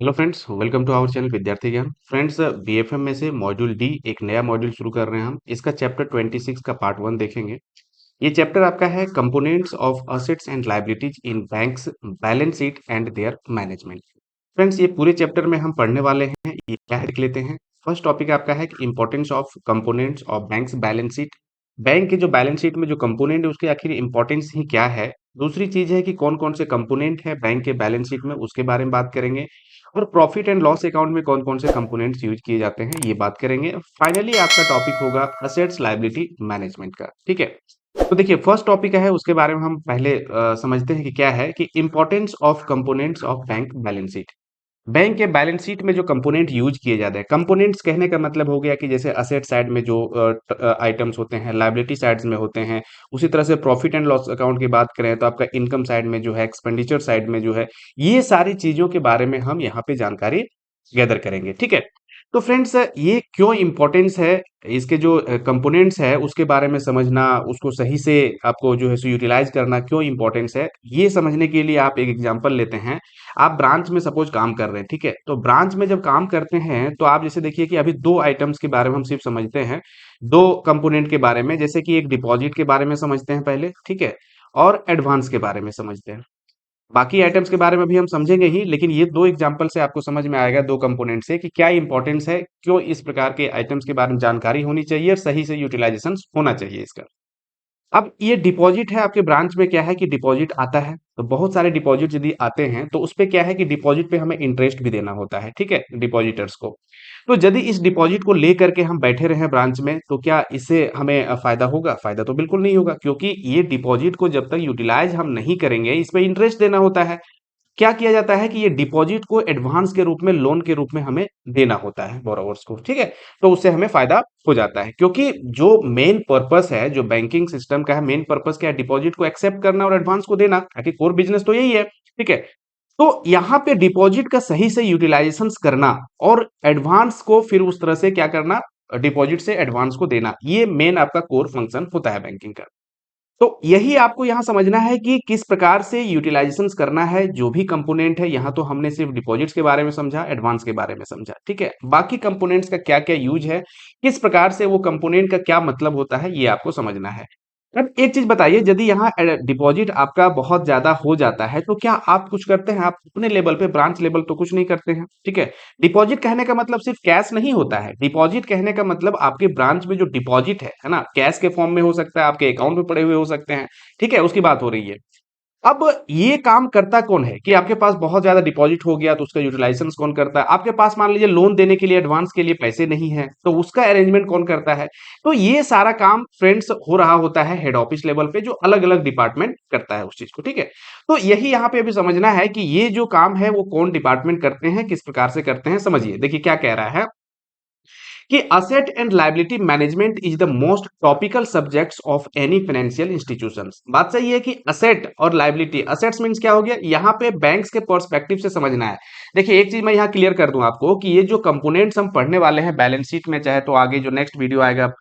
Hello friends, welcome to our channel Vidyarthi Gyan. Friends, BFM में से module D एक नया मॉड्यूल शुरू कर रहे हैं हम। इसका चैप्टर 26 का पार्ट 1 देखेंगे। ये चैप्टर आपका है components of assets and liabilities in banks, balance sheet and there management. Friends, ये पूरे चैप्टर में हम पढ़ने वाले हैं, ये क्या है देख लेते हैं। फर्स्ट टॉपिक आपका है कि importance of components of banks balance sheet. Bank के जो बैलेंस शीट में जो कंपोनेंट है उसकी आखिर इंपॉर्टेंस ही क्या है। दूसरी चीज है कि कौन कौन से कंपोनेंट है बैंक के बैलेंस शीट में, उसके बारे में बात करेंगे। और प्रॉफिट एंड लॉस अकाउंट में कौन कौन से कंपोनेंट्स यूज किए जाते हैं ये बात करेंगे। फाइनली आपका टॉपिक होगा असेट्स लायबिलिटी मैनेजमेंट का। ठीक है, तो देखिए फर्स्ट टॉपिक है उसके बारे में हम पहले समझते हैं कि क्या है कि importance of components of bank balance sheet. Bank के बैलेंस शीट में जो कंपोनेंट यूज किए जाते हैं, कंपोनेंट्स कहने का मतलब हो गया कि जैसे असेट साइड में जो आइटम्स होते हैं, लायबिलिटी साइड्स में होते हैं। उसी तरह से प्रॉफिट एंड लॉस अकाउंट की बात करें तो आपका इनकम साइड में जो है, एक्सपेंडिचर साइड में जो है, ये सारी चीजों के बारे में हम यहाँ पे जानकारी गैदर करेंगे। ठीक है, तो फ्रेंड्स ये क्यों इम्पोर्टेंस है, इसके जो कंपोनेंट्स है उसके बारे में समझना, उसको सही से आपको जो है सो यूटिलाइज करना क्यों इम्पोर्टेंस है, ये समझने के लिए आप एक एग्जांपल लेते हैं। आप ब्रांच में सपोज काम कर रहे हैं, ठीक है, तो ब्रांच में जब काम करते हैं तो आप जैसे देखिए कि अभी दो आइटम्स के बारे में हम सिर्फ समझते हैं, दो कंपोनेंट के बारे में। जैसे कि एक डिपॉजिट के बारे में समझते हैं पहले, ठीक है, और एडवांस के बारे में समझते हैं। बाकी आइटम्स के बारे में भी हम समझेंगे ही, लेकिन ये दो एग्जांपल से आपको समझ में आएगा, दो कंपोनेंट से, कि क्या इंपॉर्टेंस है, क्यों इस प्रकार के आइटम्स के बारे में जानकारी होनी चाहिए और सही से यूटिलाइजेशन होना चाहिए इसका। अब ये डिपॉजिट है, आपके ब्रांच में क्या है कि डिपॉजिट आता है, तो बहुत सारे डिपॉजिट यदि आते हैं तो उस पे क्या है कि डिपॉजिट पे हमें इंटरेस्ट भी देना होता है, ठीक है, डिपॉजिटर्स को। तो यदि इस डिपॉजिट को लेकर के हम बैठे रहे ब्रांच में तो क्या इससे हमें फायदा होगा? फायदा तो बिल्कुल नहीं होगा, क्योंकि ये डिपॉजिट को जब तक यूटिलाइज हम नहीं करेंगे, इस पे इंटरेस्ट देना होता है। क्या किया जाता है कि ये डिपॉजिट को एडवांस के रूप में, लोन के रूप में हमें देना होता है बोरोवर्स को, ठीक है। तो उससे हमें फायदा हो जाता है, क्योंकि जो मेन पर्पस है, जो बैंकिंग सिस्टम का है, मेन पर्पस क्या है? डिपॉजिट को एक्सेप्ट करना और एडवांस को देना, ताकि कोर बिजनेस तो यही है, ठीक है। तो यहाँ पे डिपॉजिट का सही से यूटिलाइजेशन करना और एडवांस को फिर उस तरह से क्या करना, डिपॉजिट से एडवांस को देना, ये मेन आपका कोर फंक्शन होता है बैंकिंग का। तो यही आपको यहाँ समझना है कि किस प्रकार से यूटिलाइजेशन करना है जो भी कंपोनेंट है। यहाँ तो हमने सिर्फ डिपॉजिट्स के बारे में समझा, एडवांस के बारे में समझा, ठीक है। बाकी कंपोनेंट्स का क्या क्या यूज है, किस प्रकार से वो कंपोनेंट का क्या मतलब होता है, ये आपको समझना है। अब एक चीज बताइए, यदि यहाँ डिपॉजिट आपका बहुत ज्यादा हो जाता है तो क्या आप कुछ करते हैं? आप अपने लेवल पे, ब्रांच लेवल तो कुछ नहीं करते हैं, ठीक है। डिपॉजिट कहने का मतलब सिर्फ कैश नहीं होता है। डिपॉजिट कहने का मतलब आपके ब्रांच में जो डिपॉजिट है ना, कैश के फॉर्म में हो सकता है, आपके अकाउंट में पड़े हुए हो सकते हैं, ठीक है, उसकी बात हो रही है। अब ये काम करता कौन है कि आपके पास बहुत ज्यादा डिपॉजिट हो गया तो उसका यूटिलाइजेशन कौन करता है? आपके पास मान लीजिए लोन देने के लिए, एडवांस के लिए पैसे नहीं है, तो उसका अरेंजमेंट कौन करता है? तो ये सारा काम फ्रेंड्स हो रहा होता है हेड ऑफिस लेवल पे, जो अलग अलग डिपार्टमेंट करता है उस चीज को, ठीक है। तो यही यहाँ पे अभी समझना है कि ये जो काम है वो कौन डिपार्टमेंट करते हैं, किस प्रकार से करते हैं। समझिए, देखिए क्या कह रहा है कि asset and liability management is the most topical subjects of any financial institutions. बात सही है कि असेट और लायबिलिटी, असेट्स मींस क्या हो गया, यहाँ पे बैंक्स के पर्सपेक्टिव से समझना है। देखिए एक चीज मैं यहाँ क्लियर कर दूं आपको कि ये जो कंपोनेंट्स हम पढ़ने वाले हैं बैलेंस शीट में, चाहे तो आगे जो नेक्स्ट वीडियो आएगा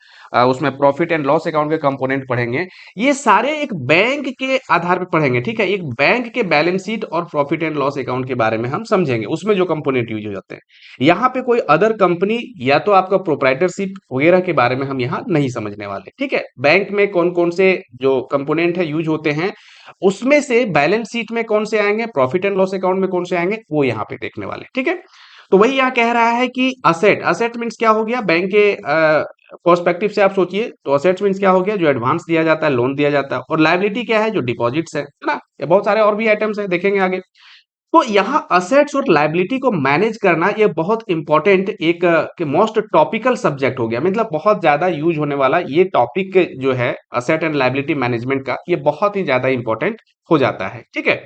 उसमें प्रॉफिट एंड लॉस अकाउंट के कंपोनेंट पढ़ेंगे, ये सारे एक बैंक के आधार पर पढ़ेंगे, ठीक है। एक बैंक के बैलेंस शीट और प्रॉफिट एंड लॉस अकाउंट के बारे में हम समझेंगे, उसमें जो कंपोनेंट यूज हो जाते हैं। यहाँ पे कोई अदर कंपनी या तो आपका प्रोप्राइटरशिप वगैरह के बारे में हम यहाँ नहीं समझने वाले, ठीक है। बैंक में कौन कौन से जो कंपोनेंट है यूज होते हैं, उसमें से बैलेंस शीट में कौन से आएंगे, प्रॉफिट एंड लॉस अकाउंट में कौन से आएंगे, वो यहाँ पे देखने वाले, ठीक है। तो वही यहाँ कह रहा है कि असेट, असेट मीन्स क्या हो गया बैंक के पर्सपेक्टिव से आप सोचिए, तो असेट्स मीन्स क्या हो गया, जो एडवांस दिया जाता है, लोन दिया जाता है। और लायबिलिटी क्या है, जो डिपॉजिट्स है ना। ये बहुत सारे और भी आइटम्स है, देखेंगे आगे। तो यहाँ असेट्स और लायबिलिटी को मैनेज करना ये बहुत इंपॉर्टेंट एक मोस्ट टॉपिकल सब्जेक्ट हो गया, मतलब बहुत ज्यादा यूज होने वाला ये टॉपिक जो है असेट एंड लायबिलिटी मैनेजमेंट का, ये बहुत ही ज्यादा इंपॉर्टेंट हो जाता है, ठीक है।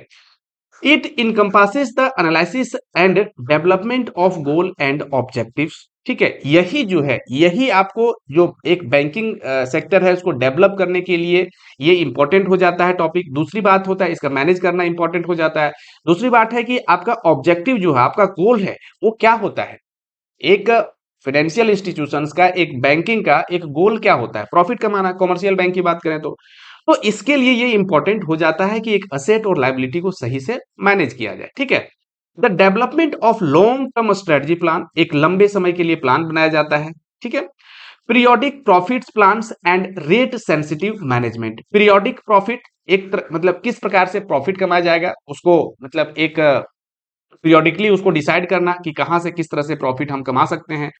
It encompasses the analysis and development of goal and objectives, ठीक है। यही जो है, यही आपको जो एक बैंकिंग सेक्टर है उसको डेवलप करने के लिए ये इंपॉर्टेंट हो जाता है टॉपिक। दूसरी बात होता है इसका मैनेज करना इंपॉर्टेंट हो जाता है। दूसरी बात है कि आपका ऑब्जेक्टिव जो है, आपका गोल है, वो क्या होता है। एक फाइनेंशियल इंस्टीट्यूशंस का, एक बैंकिंग का एक गोल क्या होता है? प्रॉफिट कमाना, कमर्शियल बैंक की बात करें तो इसके लिए ये इंपॉर्टेंट हो जाता है कि एक असेट और लायबिलिटी को सही से मैनेज किया जाए, ठीक है। The development of long term strategy plan, एक लंबे समय के लिए प्लान बनाया जाता है, ठीक है। Periodic profits plans and rate sensitive management, periodic profit मतलब किस प्रकार से प्रॉफिट कमाया जाएगा उसको, मतलब एक पीरियोडिकली उसको डिसाइड करना कि कहां से किस तरह से प्रॉफिट हम कमा सकते हैं।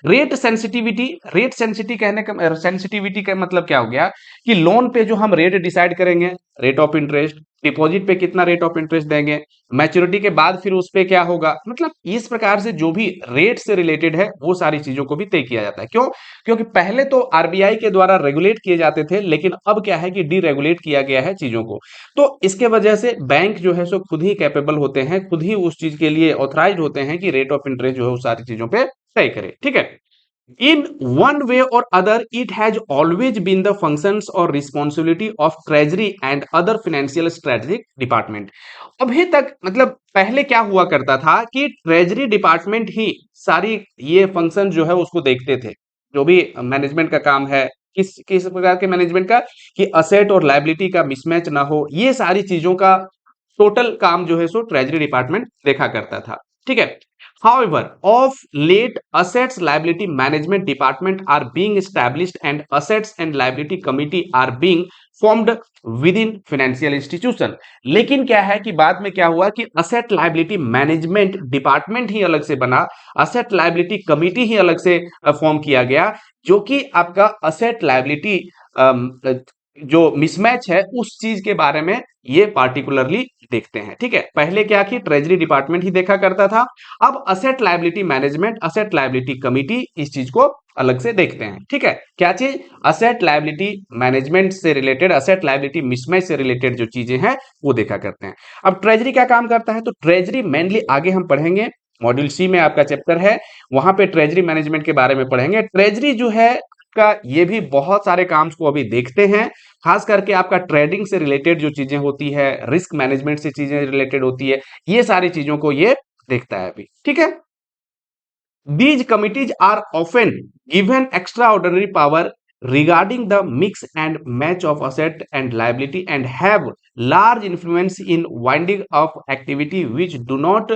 रेट सेंसिटिविटी, रेट सेंसिटिविटी का मतलब क्या हो गया कि लोन पे जो हम रेट डिसाइड करेंगे, रेट ऑफ इंटरेस्ट, डिपॉजिट पे कितना रेट ऑफ इंटरेस्ट देंगे, मैच्योरिटी के बाद फिर उस पे क्या होगा, मतलब इस प्रकार से जो भी रेट से रिलेटेड है वो सारी चीजों को भी तय किया जाता है। क्यों? क्योंकि पहले तो आरबीआई के द्वारा रेगुलेट किए जाते थे, लेकिन अब क्या है कि डीरेगुलेट किया गया है चीजों को। तो इसके वजह से बैंक जो है सो खुद ही कैपेबल होते हैं, खुद ही उस चीज के लिए ऑथराइज्ड होते हैं कि रेट ऑफ इंटरेस्ट जो है उस सारी चीजों पे तय करे, ठीक है। In one way or other, it has always been the functions or responsibility of Treasury and other financial strategic department. अभी तक मतलब पहले क्या हुआ करता था कि ट्रेजरी डिपार्टमेंट ही सारी ये फंक्शन जो है उसको देखते थे, जो भी मैनेजमेंट का काम है, किस किस प्रकार के मैनेजमेंट का, कि असेट और लायबिलिटी का मिसमैच ना हो, ये सारी चीजों का टोटल काम जो है सो ट्रेजरी डिपार्टमेंट देखा करता था, ठीक है। However, of late, assets liability management department are being established and assets and liability committee are being formed within financial institution. लेकिन क्या है कि बाद में क्या हुआ कि असेट लाइबिलिटी मैनेजमेंट डिपार्टमेंट ही अलग से बना, असेट लाइबिलिटी कमिटी ही अलग से फॉर्म किया गया, जो कि आपका असेट लाइबिलिटी जो मिसमैच है उस चीज के बारे में ये पार्टिकुलरली देखते हैं, ठीक है। पहले क्या कि ट्रेजरी डिपार्टमेंट ही देखा करता था, अब asset liability management, asset liability committee इस चीज को अलग से देखते हैं, ठीक है। क्या चीज? असेट लायबिलिटी मैनेजमेंट से रिलेटेड, असेट लायबिलिटी मिसमैच से रिलेटेड जो चीजें हैं वो देखा करते हैं। अब ट्रेजरी क्या काम करता है, तो ट्रेजरी मेनली आगे हम पढ़ेंगे, मॉड्यूल सी में आपका चैप्टर है, वहां पे ट्रेजरी मैनेजमेंट के बारे में पढ़ेंगे। ट्रेजरी जो है का ये भी बहुत सारे काम को अभी देखते हैं, खास करके आपका ट्रेडिंग से रिलेटेड जो चीजें होती है, रिस्क मैनेजमेंट से चीजें रिलेटेड होती है, ये सारी चीजों को ये देखता है अभी, ठीक है। These committees are often given extraordinary power regarding the mix and match of asset and liability and have large influence in winding up activity which do not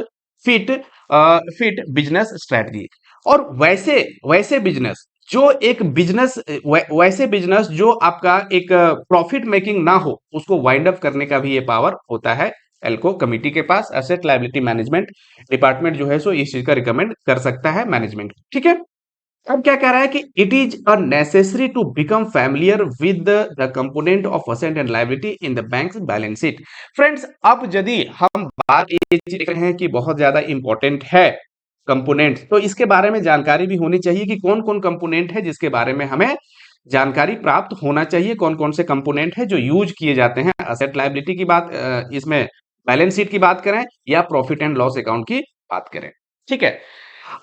fit fit business strategy. और वैसे वैसे business जो एक business वैसे business जो आपका एक profit making ना हो, उसको वाइंड अप करने का भी ये पावर होता है एल्को कमिटी के पास। एसेट लायबिलिटी मैनेजमेंट डिपार्टमेंट जो है सो इस चीज का रिकमेंड कर सकता है मैनेजमेंट, ठीक है। अब क्या कह रहा है कि it is a necessary to become familiar with the component of asset and liability in the banks balance sheet. Friends, अब यदि हम बात ये चीज देख रहे हैं कि बहुत ज्यादा इंपॉर्टेंट है कंपोनेंट, तो इसके बारे में जानकारी भी होनी चाहिए कि कौन कौन कंपोनेंट है जिसके बारे में हमें जानकारी प्राप्त होना चाहिए, कौन कौन से कंपोनेंट है जो यूज किए जाते हैं असेट लायबिलिटी की बात, इसमें बैलेंस शीट की बात करें या प्रॉफिट एंड लॉस अकाउंट की बात करें, ठीक है।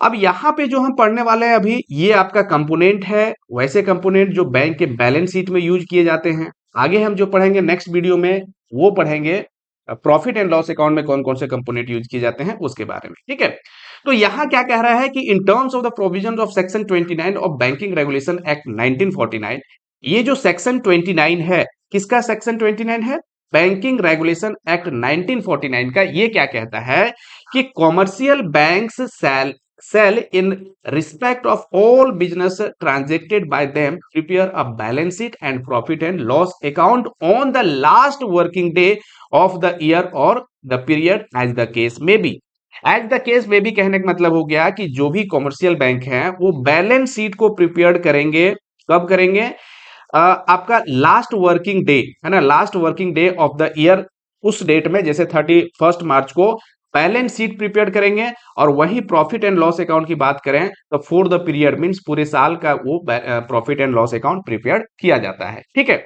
अब यहाँ पे जो हम पढ़ने वाले हैं अभी, ये आपका कंपोनेंट है, वैसे कंपोनेंट जो बैंक के बैलेंस शीट में यूज किए जाते हैं। आगे हम जो पढ़ेंगे नेक्स्ट वीडियो में, वो पढ़ेंगे प्रॉफिट एंड लॉस अकाउंट में कौन कौन से कंपोनेंट यूज किए जाते हैं उसके बारे में, ठीक है। तो यहाँ क्या कह रहा है कि in terms of the provision of section 29 of banking regulation act 1949, ये जो सेक्शन 29 है, किसका सेक्शन 29 है? बैंकिंग रेगुलेशन एक्ट 1949 का। ये क्या कहता है कि commercial banks shall in respect of all business transacted by them prepare a balance sheet and profit and loss account on the last working day of the year or the period as the case may be। As the case में भी कहने का मतलब हो गया कि जो भी कॉमर्शियल बैंक हैं वो बैलेंस शीट को प्रिपेयर करेंगे, कब करेंगे? आपका लास्ट वर्किंग डे है ना, last working day of the year, उस डेट में जैसे 31 मार्च को बैलेंस शीट प्रिपेयर करेंगे। और वही प्रॉफिट एंड लॉस अकाउंट की बात करें तो फॉर द पीरियड मींस पूरे साल का वो profit and loss account prepare किया जाता है, ठीक है।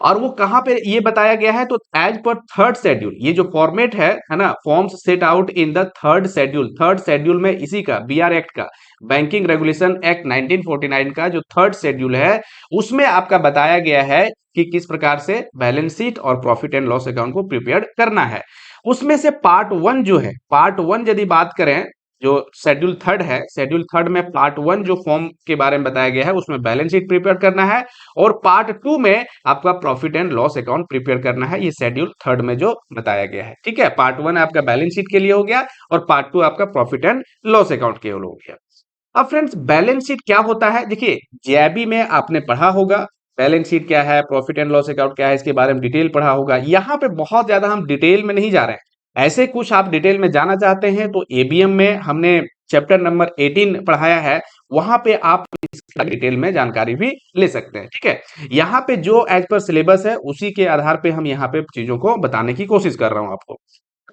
और वो कहां पे ये बताया गया है, तो एज पर थर्ड शेड्यूल, ये जो फॉर्मेट है ना, forms set out in the third schedule, third schedule में इसी का बीआर एक्ट का, बैंकिंग रेगुलेशन एक्ट 1949 का जो थर्ड शेड्यूल है, उसमें आपका बताया गया है कि किस प्रकार से बैलेंस शीट और प्रॉफिट एंड लॉस अकाउंट को प्रिपेयर करना है। उसमें से पार्ट वन जो है, पार्ट वन यदि बात करें जो शेड्यूल थर्ड है, शेड्यूल थर्ड में पार्ट वन जो फॉर्म के बारे में बताया गया है उसमें बैलेंस शीट प्रिपेयर करना है, और पार्ट टू में आपका profit and loss account prepare करना है। ये शेड्यूल थर्ड में जो बताया गया है, ठीक है। पार्ट वन आपका बैलेंस शीट के लिए हो गया और पार्ट टू आपका प्रॉफिट एंड लॉस अकाउंट के लिए हो गया। अब फ्रेंड्स बैलेंस शीट क्या होता है, देखिए जेआईबी में आपने पढ़ा होगा बैलेंस शीट क्या है, प्रॉफिट एंड लॉस अकाउंट क्या है, इसके बारे में डिटेल पढ़ा होगा। यहाँ पे बहुत ज्यादा हम डिटेल में नहीं जा रहे हैं। ऐसे कुछ आप डिटेल में जाना चाहते हैं तो एबीएम में हमने चैप्टर नंबर 18 पढ़ाया है, वहां पे आप इसका डिटेल में जानकारी भी ले सकते हैं, ठीक है। यहाँ पे जो एज पर सिलेबस है उसी के आधार पे हम यहाँ पे चीजों को बताने की कोशिश कर रहा हूँ आपको।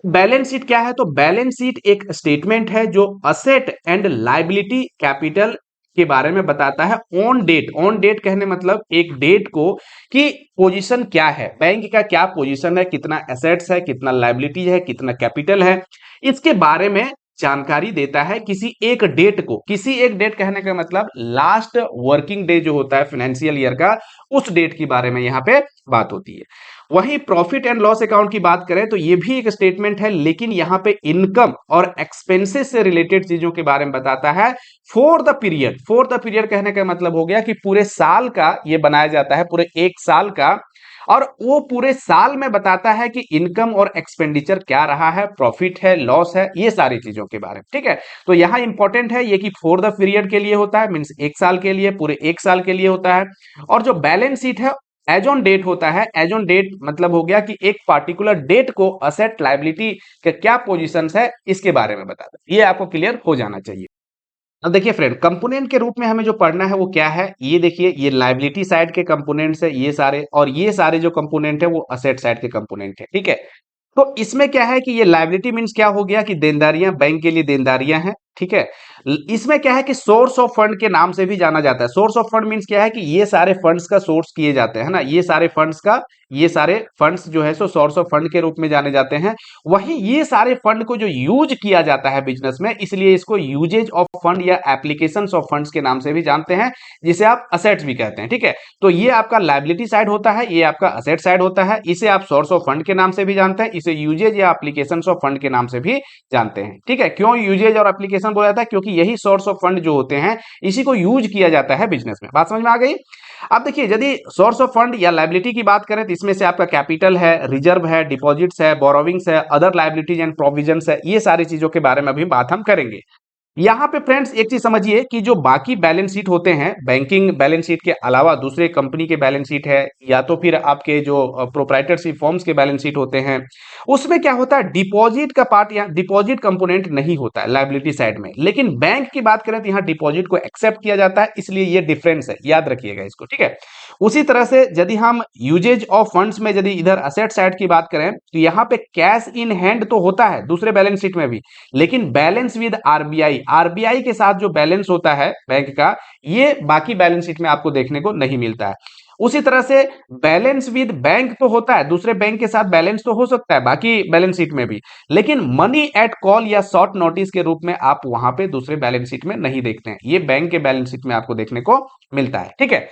बैलेंस शीट क्या है, तो बैलेंस शीट एक स्टेटमेंट है जो असेट एंड लायबिलिटी कैपिटल के बारे में बताता है ऑन डेट। ऑन डेट कहने मतलब एक डेट को कि पोजीशन क्या है, बैंक का क्या पोजीशन है, कितना एसेट्स है, कितना लायबिलिटी है, कितना कैपिटल है, इसके बारे में जानकारी देता है किसी एक डेट को। किसी एक डेट कहने का मतलब लास्ट वर्किंग डे जो होता है फाइनेंशियल ईयर का, उस डेट के बारे में यहाँ पे बात होती है। वहीं प्रॉफिट एंड लॉस अकाउंट की बात करें तो ये भी एक स्टेटमेंट है, लेकिन यहां पे इनकम और एक्सपेंसेस से रिलेटेड चीजों के बारे में बताता है for the period. For the period कहने का मतलब हो गया कि पूरे साल का ये बनाया जाता है, पूरे एक साल का, और वो पूरे साल में बताता है कि इनकम और एक्सपेंडिचर क्या रहा है, प्रॉफिट है, लॉस है, ये सारी चीजों के बारे में, ठीक है। तो यहां इंपॉर्टेंट है ये कि फॉर द पीरियड के लिए होता है, मींस एक साल के लिए, पूरे एक साल के लिए होता है। और जो बैलेंस शीट है एज ऑन डेट होता है। एज ऑन डेट मतलब हो गया कि एक पार्टिकुलर डेट को असेट लायबिलिटी के क्या पोजीशंस है इसके बारे में बताता है। ये आपको क्लियर हो जाना चाहिए। अब देखिए फ्रेंड, कंपोनेंट के रूप में हमें जो पढ़ना है वो क्या है, ये देखिए ये लायबिलिटी साइड के कंपोनेंट्स है ये सारे, और ये सारे जो कंपोनेंट है वो असेट साइड के कंपोनेंट है, ठीक है। तो इसमें क्या है कि ये लायबिलिटी मींस क्या हो गया कि देनदारियां, बैंक के लिए देनदारियां हैं, ठीक है। इसमें क्या है कि सोर्स ऑफ फंड के नाम से भी जाना जाता है। सोर्स ऑफ फंड मींस क्या है कि ये सारे फंड्स का सोर्स किए जाते हैं ना, ये सारे फंड्स का, ये सारे फंड्स जो है सो सोर्स ऑफ फंड के रूप में जाने जाते हैं। वहीं ये सारे फंड को जो यूज किया जाता है बिजनेस में, इसलिए इसको यूजेज ऑफ फंड या एप्लीकेशंस ऑफ फंड्स के नाम से भी जानते हैं, जिसे आप असेट्स भी कहते हैं, ठीक है। तो ये आपका लायबिलिटी साइड होता है, ये आपका असेट साइड होता है। इसे आप सोर्स ऑफ फंड के नाम से भी जानते हैं, इसे यूजेज या एप्लीकेशंस ऑफ फंड के नाम से भी जानते हैं, ठीक है। क्यों यूजेज और एप्लीकेशन बोला जाता है, क्योंकि यही सोर्स ऑफ फंड जो होते हैं इसी को यूज किया जाता है बिजनेस में। बात समझ में आ गई। अब देखिए यदि सोर्स ऑफ फंड या लायबिलिटी की बात करें तो इसमें से आपका कैपिटल है, रिजर्व है, डिपॉजिट्स है, बोरोविंग्स है, अदर लायबिलिटीज एंड प्रोविजंस है, ये सारी चीजों के बारे में अभी बात हम करेंगे। यहाँ पे फ्रेंड्स एक चीज समझिए कि जो बाकी बैलेंस शीट होते हैं, बैंकिंग बैलेंस शीट के अलावा दूसरे कंपनी के बैलेंस शीट है, या तो फिर आपके जो प्रोप्राइटरशिप फॉर्म्स के बैलेंस शीट होते हैं, उसमें क्या होता है डिपॉजिट का पार्ट या डिपॉजिट कंपोनेंट नहीं होता है लायबिलिटी साइड में। लेकिन बैंक की बात करें तो यहाँ डिपॉजिट को एक्सेप्ट किया जाता है, इसलिए ये डिफरेंस है, याद रखिएगा इसको, ठीक है। उसी तरह से यदि हम यूजेज ऑफ फंड्स में यदि इधर असेट साइड की बात करें तो यहाँ पे कैश इन हैंड तो होता है दूसरे बैलेंस शीट में भी, लेकिन बैलेंस विद आरबीआई, आरबीआई के साथ जो बैलेंस होता है बैंक का, ये बाकी बैलेंस शीट में आपको देखने को नहीं मिलता है। उसी तरह से बैलेंस विद बैंक तो होता है, दूसरे बैंक के साथ बैलेंस तो हो सकता है बाकी बैलेंस शीट में भी, लेकिन मनी एट कॉल या शॉर्ट नोटिस के रूप में आप वहां पे दूसरे बैलेंस शीट में नहीं देखते हैं, ये बैंक के बैलेंस शीट में आपको देखने को मिलता है, ठीक है।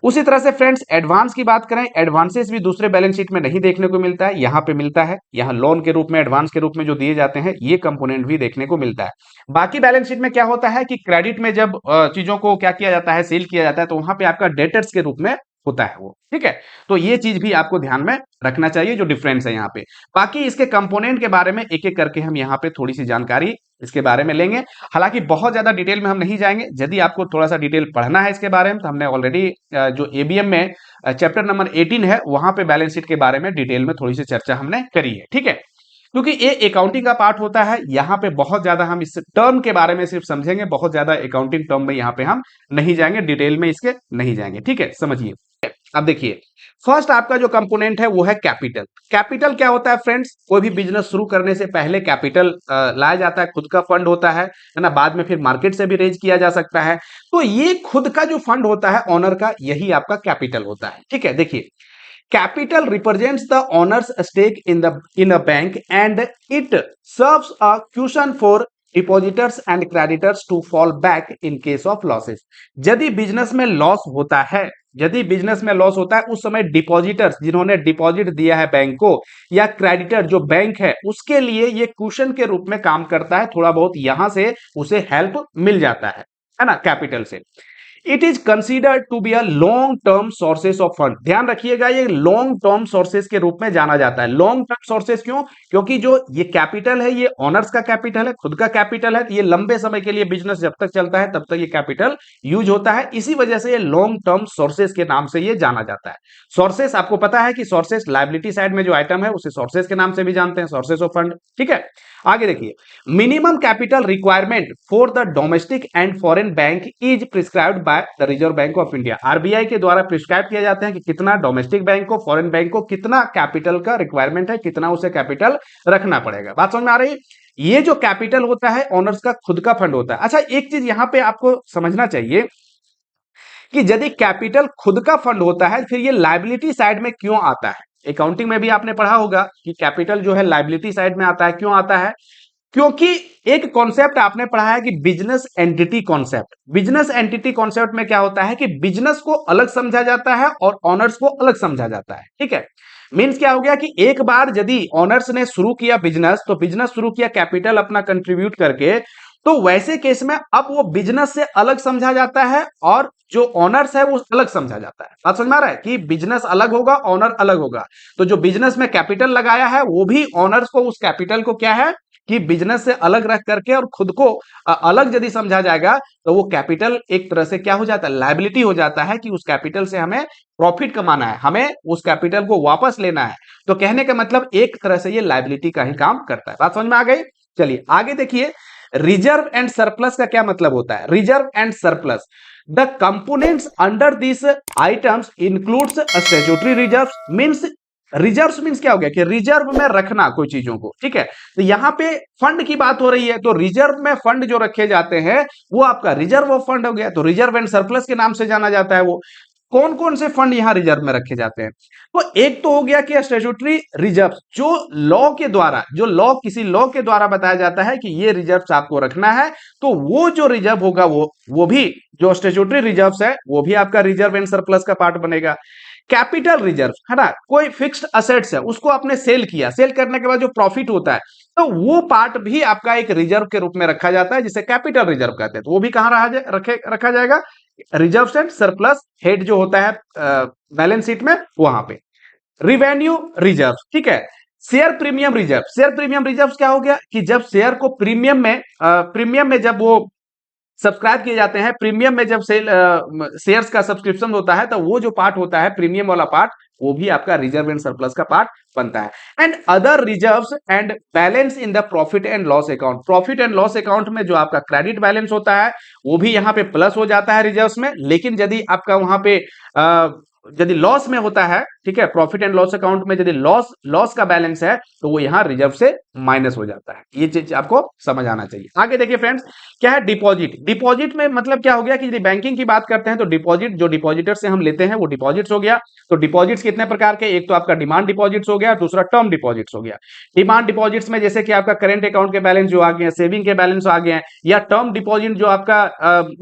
उसी तरह से फ्रेंड्स एडवांस की बात करें, एडवांसेस भी दूसरे बैलेंस शीट में नहीं देखने को मिलता है, यहाँ पे मिलता है। यहाँ लोन के रूप में, एडवांस के रूप में जो दिए जाते हैं, ये कंपोनेंट भी देखने को मिलता है। बाकी बैलेंस शीट में क्या होता है कि क्रेडिट में जब चीजों को क्या किया जाता है, सेल किया जाता है, तो वहां पे आपका डेटर्स के रूप में होता है वो, ठीक है। तो ये चीज भी आपको ध्यान में रखना चाहिए, जो डिफरेंस है यहाँ पे। बाकी इसके कंपोनेंट के बारे में एक एक करके हम यहाँ पे थोड़ी सी जानकारी इसके बारे में लेंगे। हालांकि बहुत ज्यादा डिटेल में हम नहीं जाएंगे, यदि आपको थोड़ा सा डिटेल पढ़ना है इसके बारे में तो हमने ऑलरेडी जो एबीएम में चैप्टर नंबर 18 है वहां पे बैलेंस शीट के बारे में डिटेल में थोड़ी सी चर्चा हमने करी है, ठीक है। क्योंकि ये अकाउंटिंग का पार्ट होता है, यहाँ पे बहुत ज्यादा हम इस टर्म के बारे में सिर्फ समझेंगे, बहुत ज्यादा अकाउंटिंग टर्म में यहाँ पे हम नहीं जाएंगे, डिटेल में इसके नहीं जाएंगे, ठीक है, समझिए। अब देखिए फर्स्ट आपका जो कंपोनेंट है वो है कैपिटल। कैपिटल क्या होता है फ्रेंड्स, कोई भी बिजनेस शुरू करने से पहले कैपिटल लाया जाता है, खुद का फंड होता है ना, बाद में फिर मार्केट से भी रेज किया जा सकता है। तो ये खुद का जो फंड होता है ऑनर का, यही आपका कैपिटल होता है, ठीक है। देखिए capital represents the owner's stake in a bank and it serves a cushion for depositors and creditors to fall back in case of losses। यदि बिजनेस में लॉस होता है यदि बिजनेस में लॉस होता है उस समय डिपॉजिटर्स जिन्होंने डिपॉजिट दिया है बैंक को या क्रेडिटर जो बैंक है उसके लिए ये क्वेश्चन के रूप में काम करता है, थोड़ा बहुत यहां से उसे हेल्प मिल जाता है ना, कैपिटल से। It is considered to be a long term sources of fund. ध्यान रखिएगा ये लॉन्ग टर्म सोर्सेस के रूप में जाना जाता है। लॉन्ग टर्म सोर्सेस क्यों? क्योंकि जो ये कैपिटल है ये ओनर्स का कैपिटल है, खुद का कैपिटल है, ये लंबे समय के लिए बिजनेस जब तक चलता है तब तक ये कैपिटल यूज होता है, इसी वजह से ये लॉन्ग टर्म सोर्सेस के नाम से ये जाना जाता है। सोर्सेस आपको पता है कि सोर्सेस लायबिलिटी साइड में जो आइटम है उसे सोर्सेस के नाम से भी जानते हैं, सोर्सेस ऑफ फंड। ठीक है, आगे देखिए, minimum capital requirement for the domestic and foreign bank is prescribed by the reserve bank of India. RBI के द्वारा प्रिस्क्राइब किया जाता है कि कितना डोमेस्टिक बैंक को, फॉरेन बैंक को कितना कैपिटल का रिक्वायरमेंट है, कितना उसे कैपिटल रखना पड़ेगा। बात समझ में आ रही है? ये जो कैपिटल होता है ओनर्स का खुद का फंड होता है। अच्छा, एक चीज यहां पे आपको समझना चाहिए कि यदि कैपिटल खुद का फंड होता है फिर ये लायबिलिटी साइड में क्यों आता है? अकाउंटिंग में भी आपने पढ़ा होगा कि कैपिटल जो है लायबिलिटी साइड में आता है। क्यों आता है? क्योंकि एक कॉन्सेप्ट आपने पढ़ा है कि business entity concept. Business entity concept में क्या होता है कि बिजनेस को अलग समझा जाता है और ऑनर्स को अलग समझा जाता है। ठीक है, मींस क्या हो गया कि एक बार यदि ऑनर्स ने शुरू किया बिजनेस, तो बिजनेस शुरू किया कैपिटल अपना कंट्रीब्यूट करके, तो वैसे केस में अब वो बिजनेस से अलग समझा जाता है और जो ऑनर्स है वो अलग समझा जाता है। बात समझ में आ रहा है कि बिजनेस अलग होगा, ऑनर अलग होगा। तो जो बिजनेस में कैपिटल लगाया है वो भी ऑनर्स को उस कैपिटल को क्या है कि बिजनेस से अलग रख करके और खुद को अलग यदि समझा जाएगा तो वो कैपिटल एक तरह से क्या हो जाता है, लायबिलिटी हो जाता है कि उस कैपिटल से हमें प्रॉफिट कमाना है, हमें उस कैपिटल को वापस लेना है। तो कहने का मतलब एक तरह से ये लायबिलिटी का ही काम करता है। बात समझ में आ गई? चलिए आगे देखिए, रिजर्व एंड सरप्लस का क्या मतलब होता है? Reserve and surplus, the components under this items includes statutory reserves. Means reserves means क्या हो गया कि रिजर्व में रखना कोई चीजों को। ठीक है, तो यहां पे फंड की बात हो रही है, तो रिजर्व में फंड जो रखे जाते हैं वो आपका रिजर्व ऑफ फंड हो गया। तो रिजर्व एंड सरप्लस के नाम से जाना जाता है वो। कौन कौन से फंड यहां रिजर्व में रखे जाते हैं? तो एक तो हो गया कि स्टैट्यूटरी रिजर्व, जो लॉ के द्वारा, जो लॉ किसी लॉ के द्वारा बताया जाता है कि ये रिजर्व आपको रखना है, तो वो जो रिजर्व होगा वो भी जो स्टैट्यूटरी रिजर्व है वो भी आपका रिजर्व एंड सरप्लस का पार्ट बनेगा। कैपिटल रिजर्व है ना, कोई फिक्स्ड असेट्स है उसको आपने सेल किया, सेल करने के बाद जो प्रॉफिट होता है तो वो पार्ट भी आपका एक रिजर्व के रूप में रखा जाता है, जिसे कैपिटल रिजर्व कहते हैं। तो वो भी कहां रखा जाएगा? रिजर्व एंड सरप्लस हेड जो होता है बैलेंस शीट में वहां पे। रिवेन्यू रिजर्व, ठीक है। Share premium reserve, share premium reserve क्या हो गया कि जब शेयर को प्रीमियम में जब वो सब्सक्राइब किए जाते हैं, प्रीमियम में जब शेयर्स का सब्सक्रिप्शन होता है तो वो जो पार्ट होता है प्रीमियम वाला पार्ट, वो भी आपका रिजर्व एंड सरप्लस का पार्ट बनता है। And other reserves and balance in the profit and loss account. Profit and loss account में जो आपका क्रेडिट बैलेंस होता है वो भी यहाँ पे प्लस हो जाता है रिजर्व्स में। लेकिन यदि आपका वहां पे यदि लॉस में होता है, ठीक है, प्रॉफिट एंड लॉस अकाउंट में यदि लॉस का बैलेंस है तो वो यहाँ रिजर्व से माइनस हो जाता है। ये चीज आपको समझ आना चाहिए। आगे देखिए फ्रेंड्स, क्या है डिपॉजिट? डिपॉजिट में मतलब क्या हो गया कि यदि बैंकिंग की बात करते हैं तो डिपॉजिट जो डिपॉजिटर से हम लेते हैं वो डिपॉजिट्स हो गया। तो डिपॉजिट्स कितने प्रकार के? एक तो आपका डिमांड डिपॉजिट्स हो गया, दूसरा टर्म डिपॉजिट्स हो गया। डिमांड डिपॉजिट्स में जैसे कि आपका करेंट अकाउंट के बैलेंस जो आ गए हैं, सेविंग के बैलेंस आ गए हैं, या टर्म डिपॉजिट जो आपका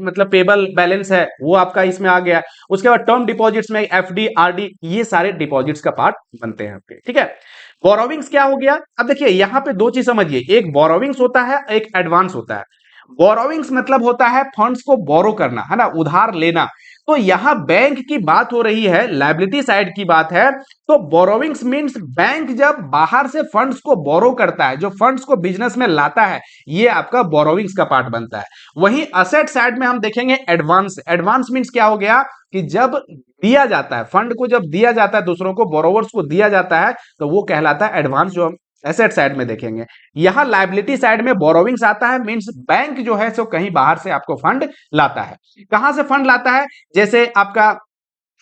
मतलब पेबल बैलेंस है वो आपका इसमें आ गया। उसके बाद टर्म डिपॉजिट्स में एफडी, आरडी, ये सारे डिपॉजिट्स का पार्ट बनते हैं आपके। ठीक है, बोरोविंग्स क्या हो गया? अब देखिए यहां पे दो चीज समझिए, एक बोरोविंग्स होता है, एक एडवांस होता है। बोरोविंग्स मतलब होता है फंड्स को बोरो करना, है ना, उधार लेना। तो यहां बैंक की बात हो रही है, लायबिलिटी साइड की बात है। तो बोरोविंग्स मींस बैंक जब बाहर से फंड्स को बोरो करता है, जो फंड्स को बिजनेस में लाता है, ये आपका बोरोविंग्स का पार्ट बनता है। वहीं असेट साइड में हम देखेंगे एडवांस। एडवांस मींस क्या हो गया कि जब दिया जाता है, फंड को जब दिया जाता है दूसरों को, बोरोवर्स को दिया जाता है, तो वो कहलाता है एडवांस, जो हम एसेट साइड में देखेंगे। यहां लायबिलिटी साइड में बोरोविंग्स आता है, मींस बैंक जो है सो कहीं बाहर से आपको फंड लाता है। कहां से फंड लाता है? जैसे आपका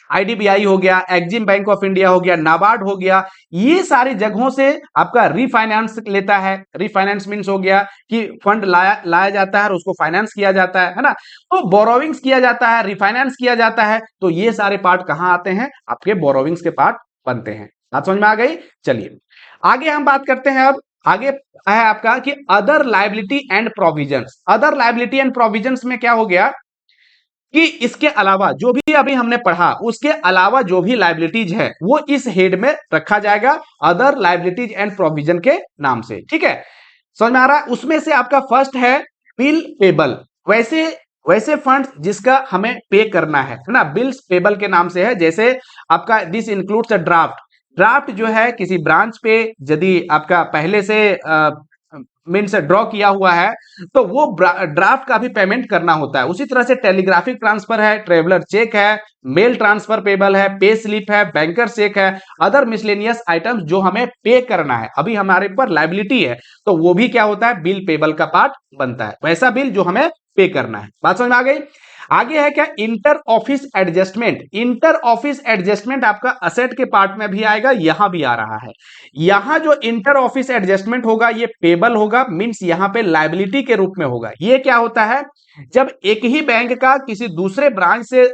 आईडीबीआई हो गया, एक्जिम बैंक ऑफ इंडिया हो गया, नाबार्ड हो गया, ये सारी जगहों से आपका रिफाइनेंस लेता है। रिफाइनेंस मींस हो गया कि फंड लाया जाता है और उसको फाइनेंस किया जाता है ना। तो बोरोविंग्स किया जाता है, रिफाइनेंस किया जाता है, तो ये सारे पार्ट कहां आते हैं? आपके बोरोविंग्स के पार्ट बनते हैं। बात समझ में आ गई? चलिए आगे हम बात करते हैं। अब आगे है आपका कि other liability and provisions. Other liability and provisions में क्या हो गया कि इसके अलावा जो भी अभी हमने पढ़ा उसके अलावा जो भी लाइबिलिटीज है वो इस हेड में रखा जाएगा अदर लाइबिलिटीज एंड प्रोविजन के नाम से। ठीक है, समझ में आ रहा है? उसमें से आपका फर्स्ट है बिल पेबल। वैसे वैसे फंड जिसका हमें पे करना है ना, बिल्स पेबल के नाम से है। जैसे आपका this includes a draft. Draft जो है किसी ब्रांच पे यदि आपका पहले से मीन्स ड्रॉ किया हुआ है तो वो ड्राफ्ट का भी पेमेंट करना होता है। उसी तरह से टेलीग्राफिक ट्रांसफर है, ट्रेवलर चेक है, मेल ट्रांसफर पेबल है, पे स्लिप है, बैंकर चेक है, अदर मिसलेनियस आइटम्स जो हमें पे करना है, अभी हमारे ऊपर लाइबिलिटी है तो वो भी क्या होता है, बिल पेबल का पार्ट बनता है। वैसा बिल जो हमें पे करना है। बात समझ में आ गई? आगे है क्या, inter office adjustment. Inter office adjustment आपका असेट के पार्ट में भी आएगा, यहां भी आ रहा है। यहां जो इंटर ऑफिस एडजस्टमेंट होगा ये पेबल होगा, मींस यहां पे लायबिलिटी के रूप में होगा। ये क्या होता है, जब एक ही बैंक का किसी दूसरे ब्रांच से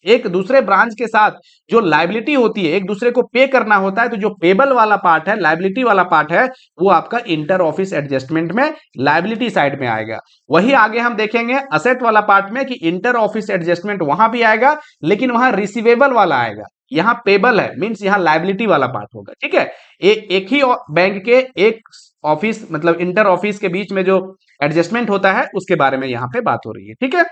एक दूसरे ब्रांच के साथ जो लायबिलिटी होती है, एक दूसरे को पे करना होता है, तो जो पेबल वाला पार्ट है, लायबिलिटी वाला पार्ट है, वो आपका इंटर ऑफिस एडजस्टमेंट में लायबिलिटी साइड में आएगा। वही आगे हम देखेंगे असेट वाला पार्ट में कि इंटर ऑफिस एडजस्टमेंट वहां भी आएगा, लेकिन वहां रिसीवेबल वाला आएगा, यहां पेबल है, मींस यहां लायबिलिटी वाला पार्ट होगा। ठीक है, एक ही बैंक के एक ऑफिस मतलब इंटर ऑफिस के बीच में जो एडजस्टमेंट होता है उसके बारे में यहां पे बात हो रही है। ठीक है,